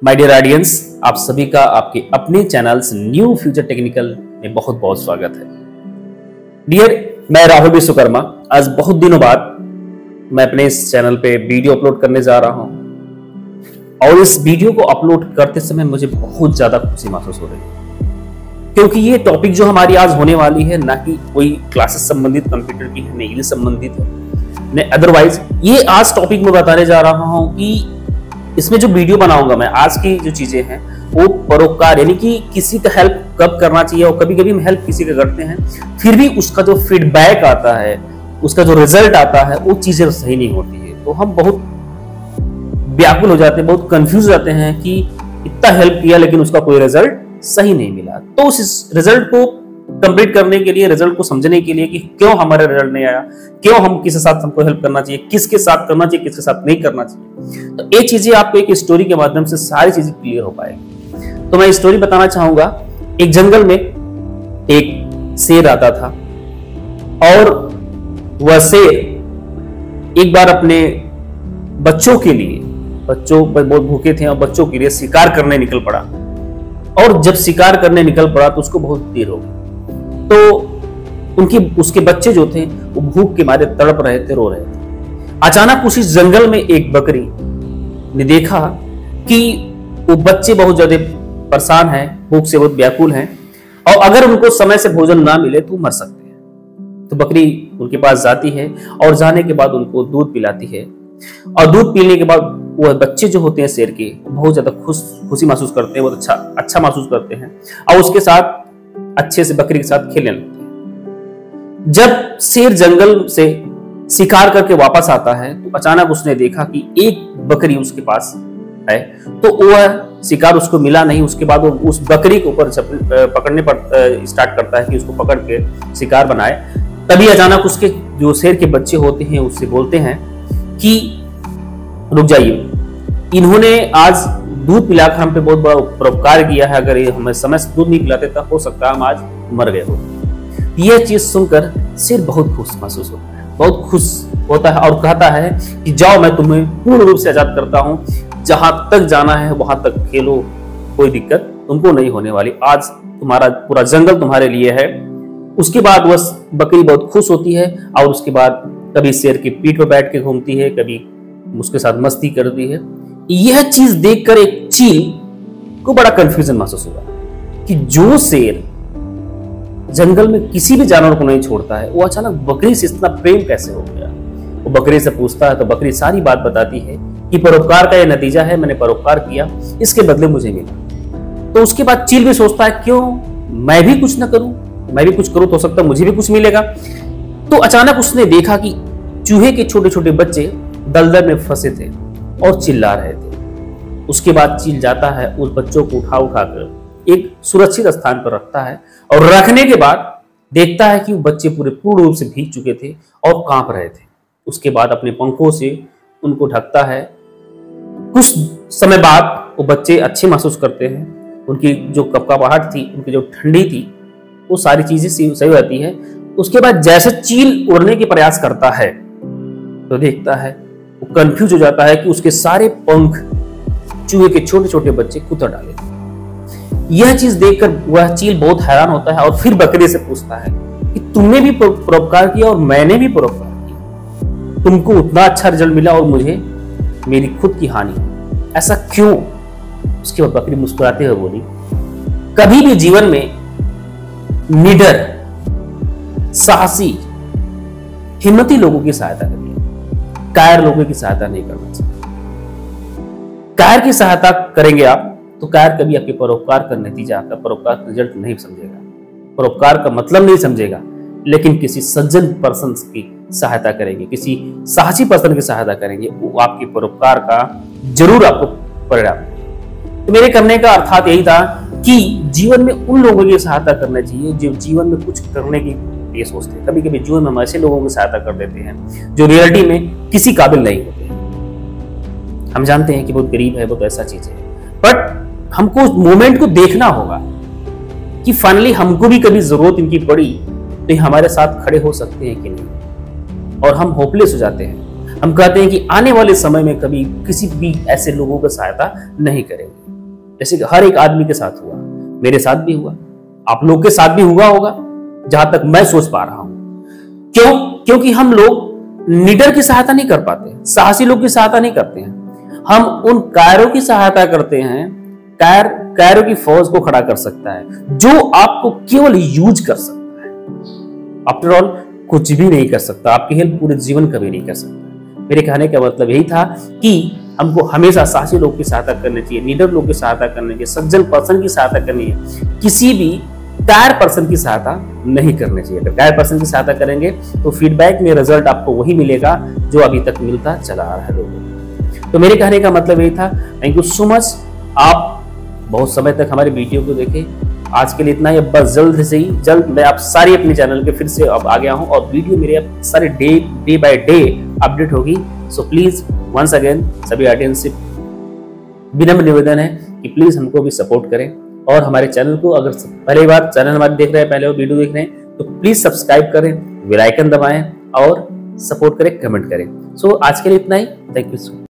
My dear audience, आप सभी का आपके अपने चैनल्स न्यू फ्यूचर टेक्निकल में बहुत बहुत स्वागत है। डियर, मैं राहुल विश्वकर्मा आज बहुत दिनों बाद मैं अपने इस चैनल पे वीडियो अपलोड करने जा रहा हूं और इस वीडियो को अपलोड करते समय मुझे बहुत ज्यादा खुशी महसूस हो रही है, क्योंकि ये टॉपिक जो हमारी आज होने वाली है ना कि कोई क्लासेस संबंधित कंप्यूटर की है, न इंग्लिश संबंधित है, न अदरवाइज। ये आज टॉपिक मैं बताने जा रहा हूं कि इसमें जो वीडियो बनाऊंगा मैं, आज की जो चीजें हैं वो परोपकार, यानी कि किसी का हेल्प कब करना चाहिए। और कभी कभी हम हेल्प किसी का करते हैं, फिर भी उसका जो फीडबैक आता है, उसका जो रिजल्ट आता है, वो चीजें सही नहीं होती है। तो हम बहुत व्याकुल हो जाते हैं, बहुत कंफ्यूज हो जाते हैं कि इतना हेल्प किया लेकिन उसका कोई रिजल्ट सही नहीं मिला। तो उस रिजल्ट को कंप्लीट करने के लिए, रिजल्ट को समझने के लिए कि क्यों हमारा रिजल्ट नहीं आया, क्यों हम किसके साथ हमको हेल्प करना चाहिए, किसके साथ करना चाहिए, किसके साथ नहीं करना चाहिए, तो ये चीजें आपको एक स्टोरी के माध्यम से सारी चीजें क्लियर हो पाएगी। तो मैं स्टोरी बताना चाहूंगा। एक जंगल में एक शेर आता था और वह शेर एक बार अपने बच्चों के लिए, बच्चों बहुत भूखे थे और बच्चों के लिए शिकार करने निकल पड़ा। और जब शिकार करने निकल पड़ा तो उसको बहुत देर हो गई। तो उसके बच्चे जो थे वो भूख के मारे तड़प रहे थे, रो रहे थे। अचानक उसी जंगल में एक बकरी ने देखा कि वो बच्चे बहुत ज्यादा परेशान हैं, भूख से बहुत व्याकुल हैं और अगर उनको समय से भोजन ना मिले तो मर सकते हैं। तो बकरी उनके पास जाती है और जाने के बाद उनको दूध पिलाती है और दूध पीने के बाद वह बच्चे जो होते हैं शेर के बहुत ज्यादा खुशी महसूस करते हैं, बहुत अच्छा महसूस करते हैं और उसके साथ अच्छे से बकरी के साथ खेलने लगते हैं। जब शेर जंगल से शिकार करके वापस आता है तो अचानक उसने देखा कि एक बकरी उसके पास है, तो वह शिकार उसको मिला नहीं। उसके बाद वो उस बकरी के ऊपर पकड़ने पर स्टार्ट करता है कि उसको पकड़ के शिकार बनाए। तभी अचानक उसके जो शेर के बच्चे होते हैं उससे बोलते हैं कि रुक जाइए, इन्होंने आज दूध पिलाकर हम पे बहुत बड़ा परोपकार किया है, अगर ये हमें समय से दूध नहीं पिलाते तो हो सकता है हम आज मर गए हो। यह चीज सुनकर शेर बहुत खुश महसूस होता है, बहुत खुश होता है और कहता है कि जाओ, मैं तुम्हें पूर्ण रूप से आजाद करता हूं, जहां तक जाना है वहां तक खेलो, कोई दिक्कत तुमको नहीं होने वाली, आज तुम्हारा पूरा जंगल तुम्हारे लिए है। उसके बाद वह बकरी बहुत खुश होती है और उसके बाद कभी शेर की पीठ पर बैठ के घूमती है, कभी उसके साथ मस्ती करती है। यह चीज देखकर एक चील को बड़ा कंफ्यूजन महसूस हुआ कि जो शेर जंगल में किसी भी जानवर को नहीं छोड़ता है, वो अचानक बकरी से इतना प्रेम कैसे हो गया। वो बकरी से पूछता है तो बकरी सारी बात बताती है कि परोपकार का यह नतीजा है, मैंने परोपकार किया, इसके बदले मुझे मिला। तो उसके बाद चील भी सोचता है क्यों मैं भी कुछ ना करूं, मैं भी कुछ करूं तो हो सकता है मुझे भी कुछ मिलेगा। तो अचानक उसने देखा कि चूहे के छोटे छोटे बच्चे दलदल में फंसे थे और चिल्ला रहे थे। उसके बाद चील जाता है, उस बच्चों को उठा कर एक सुरक्षित स्थान पर रखता है और रखने के बाद देखता है कि वो बच्चे पूर्ण रूप से भीग चुके थे और कांप रहे थे। उसके बाद अपने पंखों से उनको ढकता है। कुछ समय बाद वो बच्चे अच्छे महसूस करते हैं, उनकी जो कपकपाहट थी, उनकी जो ठंडी थी, वो सारी चीजें सही हो जाती है। उसके बाद जैसे चील उड़ने के प्रयास करता है तो देखता है, वो कंफ्यूज हो जाता है कि उसके सारे पंख चूहे के छोटे छोटे बच्चे कुतर डाले। यह चीज देखकर वह चील बहुत हैरान होता है और फिर बकरी से पूछता है कि तुमने भी परोपकार किया और मैंने भी परोपकार किया, तुमको उतना अच्छा रिजल्ट मिला और मुझे मेरी खुद की हानि, ऐसा क्यों? उसके बाद बकरी मुस्कुराते हुए बोली, कभी भी जीवन में निडर, साहसी, हिम्मती लोगों की सहायता करिए, कायर लोगों की सहायता नहीं करना चाहिए। कायर की सहायता करेंगे आप तो कायर कभी आपके परोपकार का नतीजा, आपका परोपकार का रिजल्ट नहीं समझेगा, परोपकार का मतलब नहीं समझेगा। लेकिन किसी सज्जन पर्सन की सहायता करेंगे, किसी साहसी पर्सन की सहायता करेंगे, वो आपके परोपकार का जरूर आपको परिणाम देगा। तो मेरे करने का अर्थात यही था कि जीवन में उन लोगों की सहायता करना चाहिए जो जीवन में कुछ करने की ये सोचते हैं। कभी कभी जीवन में हम ऐसे लोगों की सहायता कर देते हैं जो रियलिटी में किसी काबिल नहीं होते। हम जानते हैं कि बहुत गरीब है, बहुत ऐसा चीज है, बट हमको उस मोमेंट को देखना होगा कि फाइनली हमको भी कभी जरूरत इनकी पड़ी तो ये हमारे साथ खड़े हो सकते हैं कि नहीं। और हम होपलेस हो जाते हैं, हम कहते हैं कि आने वाले समय में कभी किसी भी ऐसे लोगों की सहायता नहीं करेंगे। जैसे कि हर एक आदमी के साथ हुआ, मेरे साथ भी हुआ, आप लोग के साथ भी हुआ होगा, जहां तक मैं सोच पा रहा हूं। क्यों? क्योंकि हम लोग लीडर की सहायता नहीं कर पाते, साहसी लोग की सहायता नहीं करते हैं। हम उन कायरों की सहायता करते हैं, कायरों की फौज को खड़ा कर सकता है जो आपको केवल यूज कर सकता है। आफ्टर ऑल कुछ भी नहीं कर सकता, आपकी हेल्प पूरे जीवन कभी नहीं कर सकता। मेरे कहने का मतलब यही था कि हमको हमेशा साहसी लोग की सहायता करनी चाहिए, लीडर लोग की सहायता करनी चाहिए, सज्जन पर्सन की सहायता करनी है, किसी भी कायर पर्सन की सहायता नहीं करनी चाहिए। अगर कायर पर्सन की सहायता करेंगे तो फीडबैक में रिजल्ट आपको वही मिलेगा जो अभी तक मिलता चला आ रहा है लोगों को। तो मेरे कहने का मतलब यही था। Thank you so much. आप बहुत समय तक हमारे वीडियो को देखे, आज के लिए इतना ही। बस जल्द से ही जल्द मैं आप सारी अपने चैनल के फिर से अब आ गया हूं और वीडियो मेरे अब सारे डे बाय डे अपडेट होगी। सो प्लीज वंस अगेन सभी ऑडियंस से विनम्र निवेदन है कि प्लीज हमको भी सपोर्ट करें और हमारे चैनल को, अगर पहली बार चैनल हमारे देख रहे हैं, पहले वो वीडियो देख रहे हैं, तो प्लीज सब्सक्राइब करें, बेल आइकन दबाएं और सपोर्ट करें, कमेंट करें। सो आज के लिए इतना ही। Thank you so much.